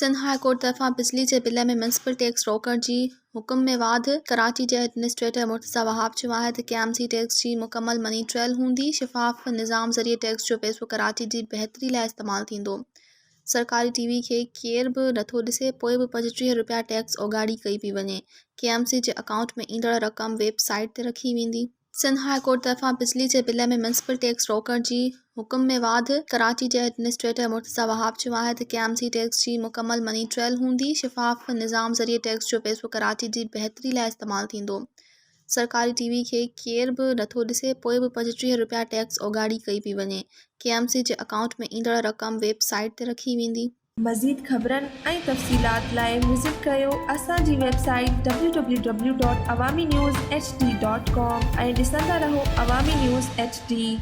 Sindh high court तरफ़ां बिजली जे bill में म्युनिसिपल टैक्स रोकण जी हुकुम में वाध। कराची जे एडमिनिस्ट्रेटर मुर्तज़ा वहाब चयो आहे त केएमसी टैक्स जी मुकमल मनी ट्रायल हूंदी। शिफ़ाफ़ निज़ाम ज़रिए टैक्स जो पैसो कराची जी बहितरी लाइ इस्तेमालु थींदो। सरकारी टीवी खे केर बि नथो ॾिसे, पोइ बि 25 रुपया टैक्स ओगाड़ी कई पई वञे। केएमसी जे अकाउंट में ईंदड़ रक़म वेबसाइट ते रखी वेंदी। सिंध हाई कोर्ट तरफ़ां बिजली जे बिल में म्युनिसिपल टैक्स रोकण जी हुकुम में वाध। कराची जे एडमिनिस्ट्रेटर मुर्तज़ा वहाब चयो आहे त केएमसी टैक्स जी मुकमल मनी ट्रायल हूंदी। शिफ़ाफ़ निज़ाम ज़रिए टैक्स जो पैसो कराची जी बहितरी लाइ इस्तेमालु थींदो। सरकारी टीवी खे केर बि नथो ॾिसे, पोइ बि 25 रुपया टैक्स ओगाड़ी कई पई वञे। केएमसी जे अकाउंट में ईंदड़ रक़म वेबसाइट ते रखी वेंदी। मज़ीद ख़बरनि ऐं तफ़सीलात लाइ विज़िट कयो असांजी वेबसाइट www.awamiNewsHD.com ऐं ॾिसंदा रहो अवामी न्यूज़ HD।